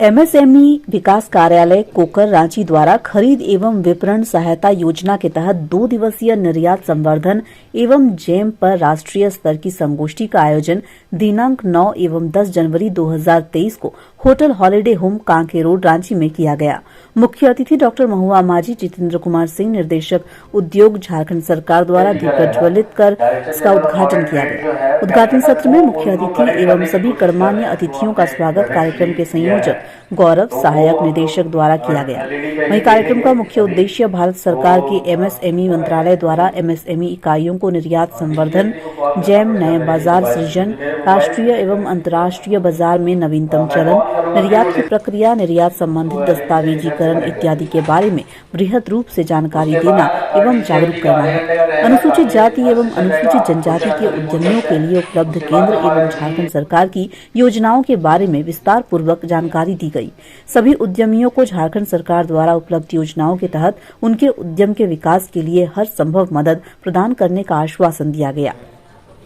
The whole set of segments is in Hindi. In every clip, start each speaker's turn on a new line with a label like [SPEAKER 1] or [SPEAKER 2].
[SPEAKER 1] एमएसएमई विकास कार्यालय कोकर रांची द्वारा खरीद एवं विपणन सहायता योजना के तहत 2 दिवसीय निर्यात संवर्धन एवं जेम पर राष्ट्रीय स्तर की संगोष्ठी का आयोजन दिनांक 9 एवं 10 जनवरी 2023 को hotel holiday home Kanke road Ranchi में किया गया। मुख्य अतिथि डॉक्टर महुआ माझी जितेंद्र कुमार सिंह, निर्देशक उद्योग, झारखंड सरकार द्वारा दीप प्रज्वलित कर इसका उद्घाटन किया गया। उद्घाटन सत्र में मुख्य अतिथि एवं सभी गणमान्य अतिथियों का स्वागत कार्यक्रम के संयोजक गौरव, सहायक निदेशक द्वारा किया गया। वहीं कार्यक्रम का मुख्य उद्देश्य भारत सरकार के एमएसएमई मंत्रालय द्वारा एमएसएमई इकाइयों को निर्यात संवर्धन, जैम, नए बाजार सृजन, राष्ट्रीय एवं अंतर्राष्ट्रीय बाजार में नवीनतम चलन, निर्यात की प्रक्रिया, निर्यात संबंधित दस्तावेजीकरण इत्यादि के बारे में बृहद रूप से जानकारी देना एवं जागरूक करना है। अनुसूचित जाति एवं अनुसूचित जनजाति के उद्यमियों के लिए उपलब्ध केंद्र एवं झारखंड सरकार की योजनाओं के बारे में विस्तार पूर्वक जानकारी दी गई। सभी उद्यमियों को झारखंड सरकार द्वारा उपलब्ध योजनाओं के तहत उनके उद्यम के विकास के लिए हर संभव मदद प्रदान करने का आश्वासन दिया गया।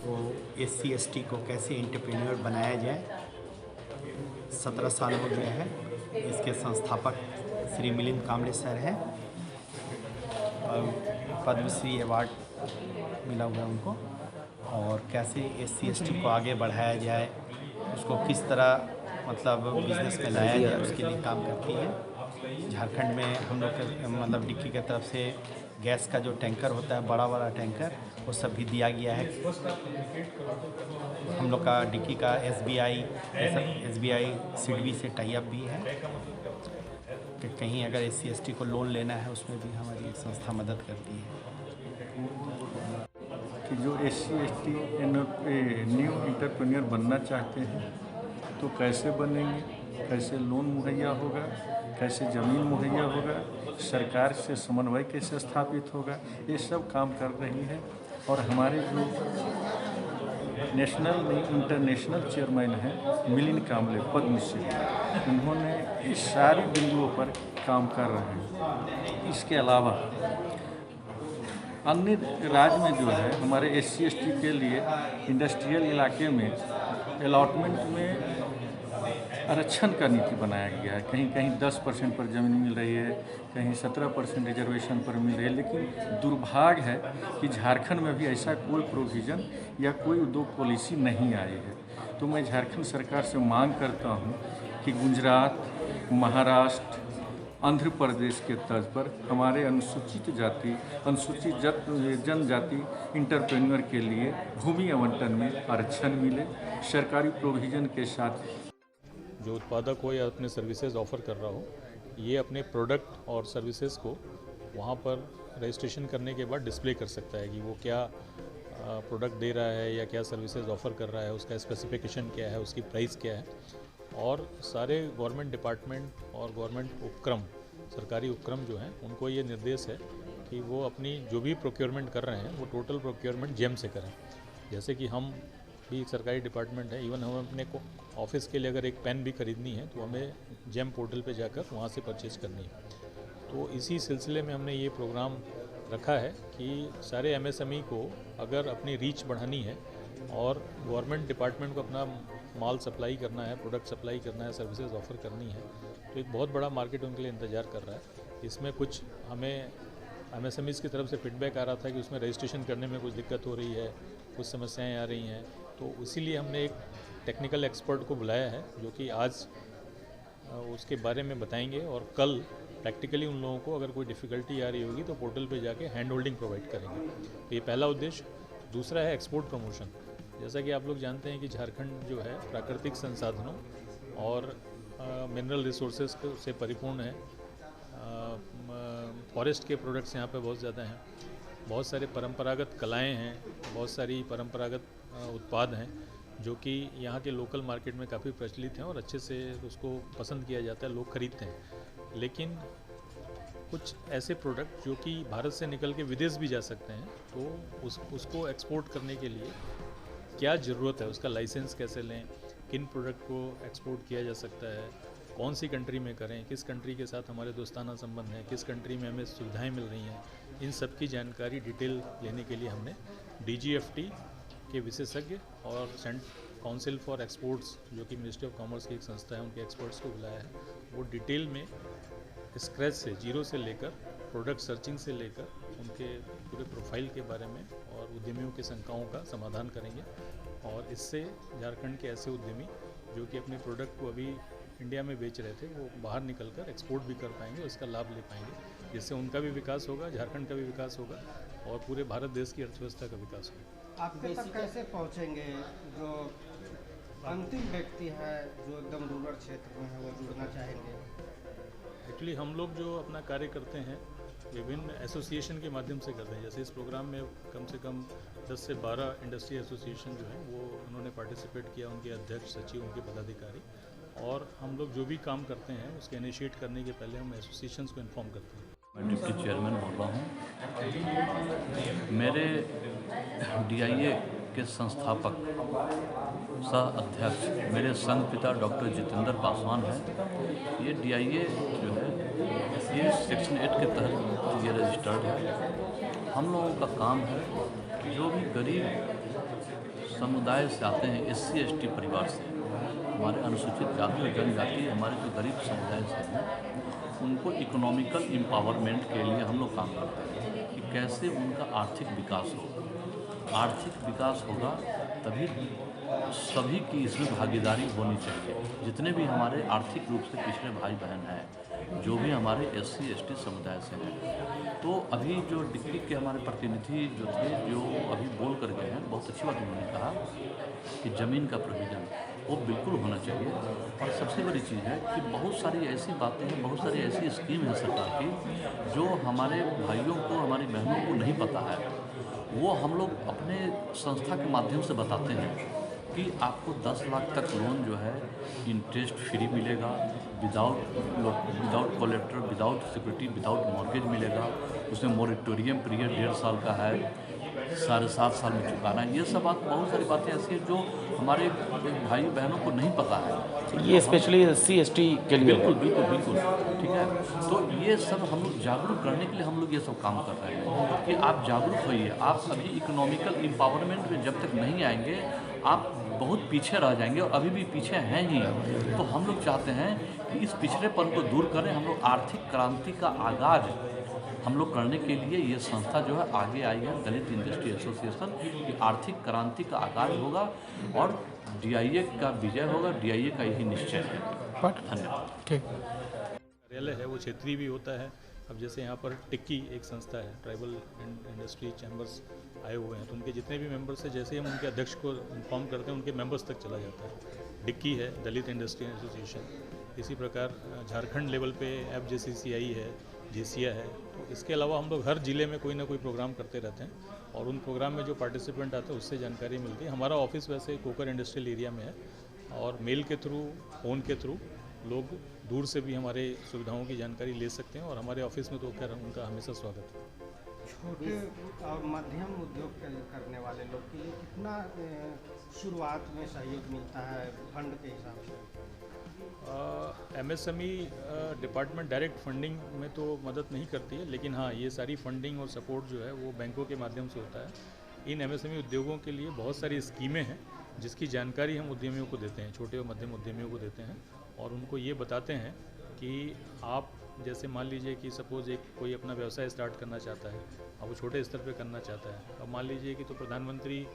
[SPEAKER 2] तो SC/ST को कैसे एंटरप्रेन्योर बनाया जाए, 17 साल हो गया है। इसके संस्थापक श्री मिलिंद कामले सर हैं और पद्मश्री अवार्ड मिला हुआ है उनको। और कैसे SC/ST को आगे बढ़ाया जाए, उसको किस तरह मतलब बिजनेस में लाया जाए, उसके लिए काम करती है। झारखंड में हम लोग के मतलब डिक्की की तरफ से गैस का जो टैंकर होता है, बड़ा वाला टैंकर, वो सब भी दिया गया है। हम लोग का डिक्की का SBI सिडबी से टाई अप भी है कि कहीं अगर SC/ST को लोन लेना है, उसमें भी हमारी एक संस्था मदद करती है।
[SPEAKER 3] कि जो SC/ST न्यू एंटरप्रेन्योर बनना चाहते हैं तो कैसे बनेंगे, कैसे लोन मुहैया होगा, कैसे ज़मीन मुहैया होगा, सरकार से समन्वय कैसे स्थापित होगा, ये सब काम कर रही है। और हमारे जो नेशनल में इंटरनेशनल चेयरमैन हैं मिलिंद कामले पद्मश्री, उन्होंने इस सारी बिंदुओं पर काम कर रहे हैं। इसके अलावा अन्य राज्य में जो है हमारे SC/ST के लिए इंडस्ट्रियल इलाके में अलॉटमेंट में आरक्षण का नीति बनाया गया है। कहीं कहीं 10% पर ज़मीन मिल रही है, कहीं 17% रिजर्वेशन पर मिल रही है। लेकिन दुर्भाग्य है कि झारखंड में भी ऐसा कोई प्रोविज़न या कोई उद्योग पॉलिसी नहीं आई है। तो मैं झारखंड सरकार से मांग करता हूं कि गुजरात, महाराष्ट्र, आंध्र प्रदेश के तर्ज पर हमारे अनुसूचित जनजाति इंटरप्रेन्योर के लिए भूमि आवंटन में आरक्षण मिले, सरकारी प्रोविज़न के साथ।
[SPEAKER 4] जो उत्पादक हो या अपने सर्विसेज ऑफ़र कर रहा हो, ये अपने प्रोडक्ट और सर्विसेज को वहाँ पर रजिस्ट्रेशन करने के बाद डिस्प्ले कर सकता है कि वो क्या प्रोडक्ट दे रहा है या क्या सर्विसेज ऑफ़र कर रहा है, उसका स्पेसिफिकेशन क्या है, उसकी प्राइस क्या है। और सारे गवर्नमेंट डिपार्टमेंट और गवर्नमेंट उपक्रम, सरकारी उपक्रम जो हैं, उनको ये निर्देश है कि वो अपनी जो भी प्रोक्योरमेंट कर रहे हैं वो टोटल प्रोक्योरमेंट जेम से करें। जैसे कि हम भी सरकारी डिपार्टमेंट है, इवन हम अपने को ऑफिस के लिए अगर एक पेन भी खरीदनी है तो हमें जेम पोर्टल पे जाकर वहाँ से परचेज करनी है। तो इसी सिलसिले में हमने ये प्रोग्राम रखा है कि सारे MSME को अगर अपनी रीच बढ़ानी है और गवर्नमेंट डिपार्टमेंट को अपना माल सप्लाई करना है, प्रोडक्ट सप्लाई करना है, सर्विसेज ऑफ़र करनी है, तो एक बहुत बड़ा मार्केट उनके लिए इंतज़ार कर रहा है। इसमें कुछ हमें MSMEs की तरफ से फीडबैक आ रहा था कि उसमें रजिस्ट्रेशन करने में कुछ दिक्कत हो रही है, कुछ समस्याएं आ रही हैं। तो इसीलिए हमने एक टेक्निकल एक्सपर्ट को बुलाया है जो कि आज उसके बारे में बताएंगे और कल प्रैक्टिकली उन लोगों को अगर कोई डिफ़िकल्टी आ रही होगी तो पोर्टल पे जाके हैंड होल्डिंग प्रोवाइड करेंगे। तो ये पहला उद्देश्य। दूसरा है एक्सपोर्ट प्रमोशन। जैसा कि आप लोग जानते हैं कि झारखंड जो है प्राकृतिक संसाधनों और मिनरल रिसोर्सेज से परिपूर्ण है। फॉरेस्ट के प्रोडक्ट्स यहाँ पे बहुत ज़्यादा हैं, बहुत सारे परंपरागत कलाएं हैं, बहुत सारी परंपरागत उत्पाद हैं जो कि यहाँ के लोकल मार्केट में काफ़ी प्रचलित हैं और अच्छे से उसको पसंद किया जाता है, लोग खरीदते हैं। लेकिन कुछ ऐसे प्रोडक्ट जो कि भारत से निकल के विदेश भी जा सकते हैं, तो उसको एक्सपोर्ट करने के लिए क्या ज़रूरत है, उसका लाइसेंस कैसे लें, किन प्रोडक्ट को एक्सपोर्ट किया जा सकता है, कौन सी कंट्री में करें, किस कंट्री के साथ हमारे दोस्ताना संबंध हैं, किस कंट्री में हमें सुविधाएं मिल रही हैं, इन सब की जानकारी डिटेल लेने के लिए हमने DGFT के विशेषज्ञ और काउंसिल फॉर एक्सपोर्ट्स जो कि मिनिस्ट्री ऑफ कॉमर्स की एक संस्था है, उनके एक्सपर्ट्स को बुलाया है। वो डिटेल में स्क्रैच से, जीरो से लेकर प्रोडक्ट सर्चिंग से लेकर उनके पूरे प्रोफाइल के बारे में और उद्यमियों की शंकाओं का समाधान करेंगे। और इससे झारखंड के ऐसे उद्यमी जो कि अपने प्रोडक्ट को अभी इंडिया में बेच रहे थे, वो बाहर निकलकर एक्सपोर्ट भी कर पाएंगे और इसका लाभ ले पाएंगे, जिससे उनका भी विकास होगा, झारखंड का भी विकास होगा और पूरे भारत देश की अर्थव्यवस्था का विकास होगा।
[SPEAKER 5] आपके तक कैसे पहुंचेंगे? जो अंतिम व्यक्ति है जो एकदम रूरल क्षेत्र में है, वो जुड़ना चाहेंगे?
[SPEAKER 4] एक्चुअली हम लोग जो अपना कार्य करते हैं विभिन्न एसोसिएशन के माध्यम से करते हैं। जैसे इस प्रोग्राम में कम से कम 10 से 12 इंडस्ट्री एसोसिएशन जो हैं वो उन्होंने पार्टिसिपेट किया, उनके अध्यक्ष, सचिव, उनके पदाधिकारी। और हम लोग जो भी काम करते हैं उसके इनिशिएट करने के पहले हम एसोसिएशंस को इन्फॉर्म करते हैं।
[SPEAKER 6] मैं डिप्टी चेयरमैन बोल रहा हूँ। मेरे DIA के संस्थापक सह अध्यक्ष मेरे संघ पिता डॉक्टर जितेंद्र पासवान हैं। ये DIA जो है ये सेक्शन 8 के तहत ये रजिस्टर्ड है। हम लोगों का काम है जो भी गरीब समुदाय से आते हैं, SC ST परिवार से, हमारे अनुसूचित जाति और जनजाति, हमारे जो गरीब समुदाय से हैं, उनको इकोनॉमिकल एम्पावरमेंट के लिए हम लोग काम करते हैं कि कैसे उनका आर्थिक विकास हो। आर्थिक विकास होगा तभी सभी की इसमें भागीदारी होनी चाहिए। जितने भी हमारे आर्थिक रूप से पिछड़े भाई बहन हैं, जो भी हमारे SC ST समुदाय से हैं, तो अभी जो डिग्री के हमारे प्रतिनिधि जो थे, जो अभी बोल कर गए हैं, बहुत अच्छी बात उन्होंने कहा कि ज़मीन का प्रोविज़न वो बिल्कुल होना चाहिए। और सबसे बड़ी चीज़ है कि बहुत सारी ऐसी बातें हैं, बहुत सारी ऐसी स्कीम है सरकार की जो हमारे भाइयों को, हमारी बहनों को नहीं पता है। वो हम लोग अपने संस्था के माध्यम से बताते हैं कि आपको 10 लाख तक लोन जो है इंटरेस्ट फ्री मिलेगा, without collateral, without security, without mortgage मिलेगा। उसमें मोरेटोरियम पीरियड 1.5 साल का है, 7.5 साल में चुकाना है। ये सब बात, बहुत सारी बातें ऐसी हैं जो हमारे भाई बहनों को नहीं पता है।
[SPEAKER 7] ये स्पेशली SC ST के लिए
[SPEAKER 6] बिल्कुल बिल्कुल बिल्कुल ठीक है। तो ये सब हम लोग जागरूक करने के लिए हम लोग ये सब काम कर रहे हैं कि आप जागरूक होइए। आप अभी इकोनॉमिकल एम्पावरमेंट में जब तक नहीं आएंगे आप बहुत पीछे रह जाएंगे, और अभी भी पीछे हैं ही। तो हम लोग चाहते हैं कि इस पिछड़ेपन को दूर करें। हम लोग आर्थिक क्रांति का आगाज हम लोग करने के लिए ये संस्था जो है आगे आई है, दलित इंडस्ट्री एसोसिएशन की। आर्थिक क्रांति का आगाज होगा और DIA का विजय होगा। DIA का यही निश्चय है। धन्यवाद।
[SPEAKER 7] ठीक।
[SPEAKER 4] कार्यालय है वो क्षेत्रीय भी होता है। अब जैसे यहाँ पर टिक्की एक संस्था है, ट्राइबल इंडस्ट्री चैम्बर्स आए हुए हैं, तो उनके जितने भी मेंबर्स हैं, जैसे हम उनके अध्यक्ष को इन्फॉर्म करते हैं, उनके मेंबर्स तक चला जाता है। डिक्की है दलित इंडस्ट्री एसोसिएशन। इसी प्रकार झारखंड लेवल पे FJCCI है, JCIA है। तो इसके अलावा हम लोग हर ज़िले में कोई ना कोई प्रोग्राम करते रहते हैं और उन प्रोग्राम में जो पार्टिसिपेंट आते हैं उससे जानकारी मिलती है। हमारा ऑफिस वैसे कोकर इंडस्ट्रियल एरिया में है और मेल के थ्रू, फ़ोन के थ्रू लोग दूर से भी हमारे सुविधाओं की जानकारी ले सकते हैं और हमारे ऑफिस में तो खैर उनका हमेशा स्वागत है।
[SPEAKER 5] छोटे और मध्यम उद्योग करने वाले लोग के लिए कितना शुरुआत में सहयोग मिलता है फंड के हिसाब से?
[SPEAKER 4] MSME डिपार्टमेंट डायरेक्ट फंडिंग में तो मदद नहीं करती है, लेकिन हाँ ये सारी फंडिंग और सपोर्ट जो है वो बैंकों के माध्यम से होता है। इन MSME उद्योगों के लिए बहुत सारी स्कीमें हैं जिसकी जानकारी हम उद्यमियों को देते हैं, छोटे और मध्यम उद्यमियों को देते हैं और उनको ये बताते हैं कि आप जैसे मान लीजिए कि सपोज़ एक कोई अपना व्यवसाय स्टार्ट करना चाहता है और वो छोटे स्तर पे करना चाहता है। अब मान लीजिए कि तो प्रधानमंत्री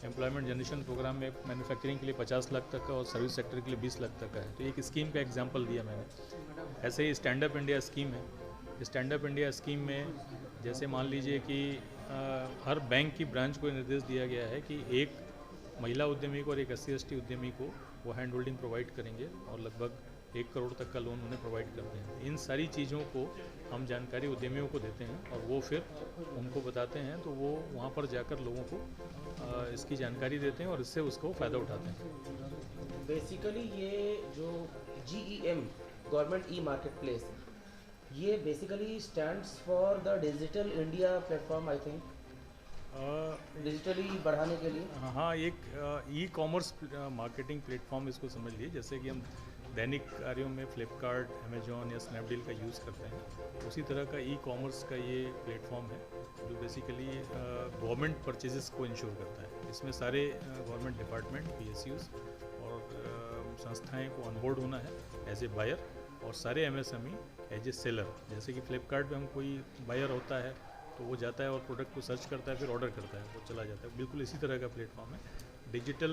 [SPEAKER 4] एम्प्लॉयमेंट जनरेशन प्रोग्राम में मैन्युफैक्चरिंग के लिए 50 लाख तक का और सर्विस सेक्टर के लिए 20 लाख तक का है। तो एक स्कीम का एग्जांपल दिया मैंने। ऐसे ही स्टैंड अप इंडिया स्कीम है। स्टैंड अप इंडिया स्कीम में जैसे मान लीजिए कि हर बैंक की ब्रांच को निर्देश दिया गया है कि एक महिला उद्यमी को और एक SC ST उद्यमी को वो हैंड होल्डिंग प्रोवाइड करेंगे और लगभग 1 करोड़ तक का लोन उन्हें प्रोवाइड करते हैं। इन सारी चीज़ों को हम जानकारी उद्यमियों को देते हैं और वो फिर उनको बताते हैं, तो वो वहाँ पर जाकर लोगों को इसकी जानकारी देते हैं और इससे उसको फ़ायदा उठाते हैं।
[SPEAKER 7] बेसिकली ये जो GEM गवर्नमेंट ई-मार्केट प्लेस, ये basically stands for the digital India platform, I think digitally बढ़ाने के लिए।
[SPEAKER 4] हाँ, एक ई-कॉमर्स मार्केटिंग प्लेटफॉर्म इसको समझ लीजिए। जैसे कि हम दैनिक कार्यों में फ्लिपकार्ट, अमेजॉन या स्नैपडील का यूज़ करते हैं, उसी तरह का ई कॉमर्स का ये प्लेटफॉर्म है जो बेसिकली गवर्नमेंट परचेजेस को इंश्योर करता है। इसमें सारे गवर्नमेंट डिपार्टमेंट, PSUs और संस्थाएं को ऑनबोर्ड होना है एज ए बायर, और सारे MSME एज ए सेलर। जैसे कि फ्लिपकार्ट पे हम कोई बायर होता है तो वो जाता है और प्रोडक्ट को सर्च करता है, फिर ऑर्डर करता है, वो चला जाता है। बिल्कुल इसी तरह का प्लेटफॉर्म है, डिजिटल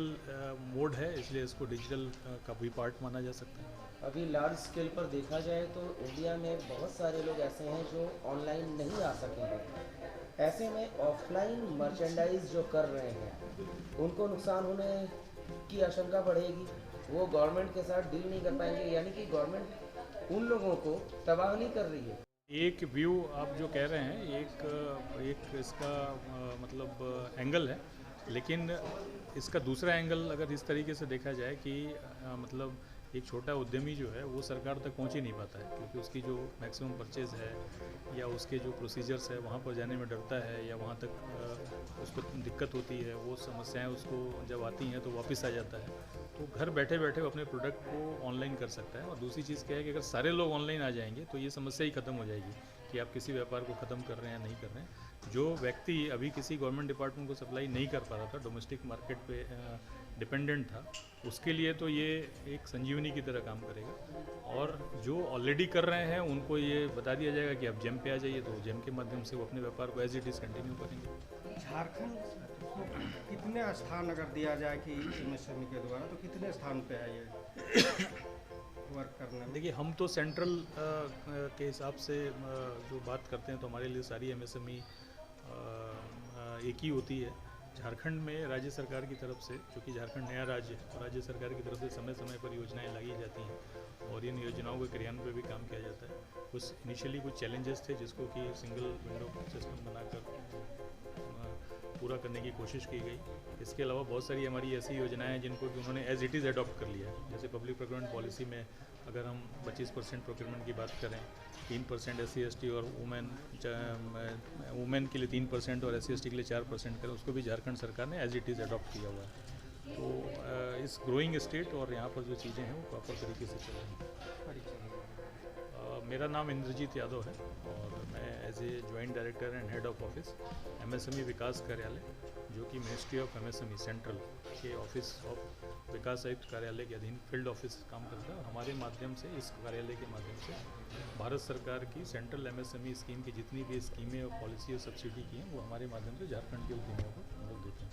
[SPEAKER 4] मोड है, इसलिए इसको डिजिटल का भी पार्ट माना जा सकता है।
[SPEAKER 7] अभी लार्ज स्केल पर देखा जाए तो इंडिया में बहुत सारे लोग ऐसे हैं जो ऑनलाइन नहीं आ सकेंगे। ऐसे में ऑफलाइन मर्चेंडाइज जो कर रहे हैं उनको नुकसान होने की आशंका बढ़ेगी, वो गवर्नमेंट के साथ डील नहीं कर पाएंगे, यानी कि गवर्नमेंट उन लोगों को तबाह नहीं कर रही है।
[SPEAKER 4] एक व्यू आप जो कह रहे हैं, एक इसका मतलब एंगल है, लेकिन इसका दूसरा एंगल अगर इस तरीके से देखा जाए कि मतलब एक छोटा उद्यमी जो है वो सरकार तक पहुंच ही नहीं पाता है, क्योंकि उसकी जो मैक्सिमम परचेज़ है या उसके जो प्रोसीजर्स है वहाँ पर जाने में डरता है, या वहाँ तक उसको दिक्कत होती है, वो समस्याएं उसको जब आती हैं तो वापस आ जाता है। तो घर बैठे बैठे वो अपने प्रोडक्ट को ऑनलाइन कर सकता है। और दूसरी चीज़ क्या है कि अगर सारे लोग ऑनलाइन आ जाएंगे तो ये समस्या ही ख़त्म हो जाएगी कि आप किसी व्यापार को ख़त्म कर रहे हैं या नहीं कर रहे हैं। जो व्यक्ति अभी किसी गवर्नमेंट डिपार्टमेंट को सप्लाई नहीं कर पा रहा था, डोमेस्टिक मार्केट पे डिपेंडेंट था, उसके लिए तो ये एक संजीवनी की तरह काम करेगा। और जो ऑलरेडी कर रहे हैं उनको ये बता दिया जाएगा कि आप जेम पे आ जाइए, तो जेम के माध्यम से वो अपने व्यापार को एज इट इज़ कंटिन्यू करेंगे।
[SPEAKER 5] झारखंड को कितने स्थान अगर दिया जाए कि MSME के द्वारा, तो कितने स्थान पे है ये वर्क करने में?
[SPEAKER 4] देखिए, हम तो सेंट्रल के हिसाब से जो बात करते हैं तो हमारे लिए सारी MSME एक ही होती है। झारखंड में राज्य सरकार की तरफ से, क्योंकि झारखंड नया राज्य है, तो राज्य सरकार की तरफ से समय समय पर योजनाएं लाई जाती हैं और इन योजनाओं के क्रियान्वयन पे भी काम किया जाता है। कुछ इनिशियली कुछ चैलेंजेस थे जिसको कि सिंगल विंडो सिस्टम बनाकर पूरा करने की कोशिश की गई। इसके अलावा बहुत सारी हमारी ऐसी योजनाएं हैं जिनको कि उन्होंने एज इट इज़ अडॉप्ट कर लिया है। जैसे पब्लिक प्रोक्योरमेंट पॉलिसी में अगर हम 25% प्रोक्योरमेंट की बात करें, 3% SC ST और वुमेन के लिए 3% और SC ST के लिए 4% करें, उसको भी झारखंड सरकार ने एज इट इज़ अडॉप्ट किया हुआ है। तो इस ग्रोइंग स्टेट और यहाँ पर जो चीज़ें हैं वो प्रॉपर तरीके से चल रही हैं। मेरा नाम इंद्रजीत यादव है और मैं as a joint director and head of office MSME विकास कार्यालय, जो कि मिनिस्ट्री ऑफ MSME सेंट्रल के ऑफिस ऑफ विकास आयुक्त कार्यालय के अधीन फील्ड ऑफिस काम करता है। और हमारे माध्यम से, इस कार्यालय के माध्यम से भारत सरकार की सेंट्रल MSME स्कीम की जितनी भी स्कीमें और पॉलिसी और सब्सिडी की हैं वो हमारे माध्यम से झारखंड के उद्यमियों को हम लोग देते हैं।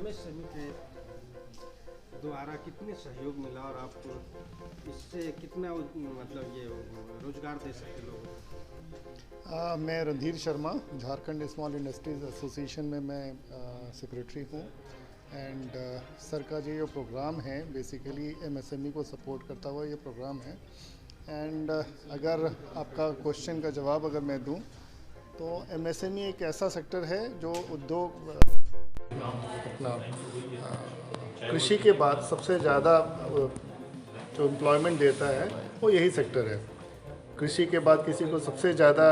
[SPEAKER 5] MSME के द्वारा कितने सहयोग मिला और आपको इससे कितना मतलब ये रोजगार दे सकते लोग?
[SPEAKER 8] मैं Randhir Sharma, Jharkhand small industries association में मैं सेक्रेटरी हूँ। एंड सर का जो प्रोग्राम है बेसिकली MSME को सपोर्ट करता हुआ ये प्रोग्राम है। एंड अगर आपका क्वेश्चन का जवाब अगर मैं दूँ तो MSME एक ऐसा सेक्टर है जो उद्योग अपना कृषि के बाद सबसे ज़्यादा जो एम्प्लॉयमेंट देता है वो यही सेक्टर है। कृषि के बाद किसी को सबसे ज़्यादा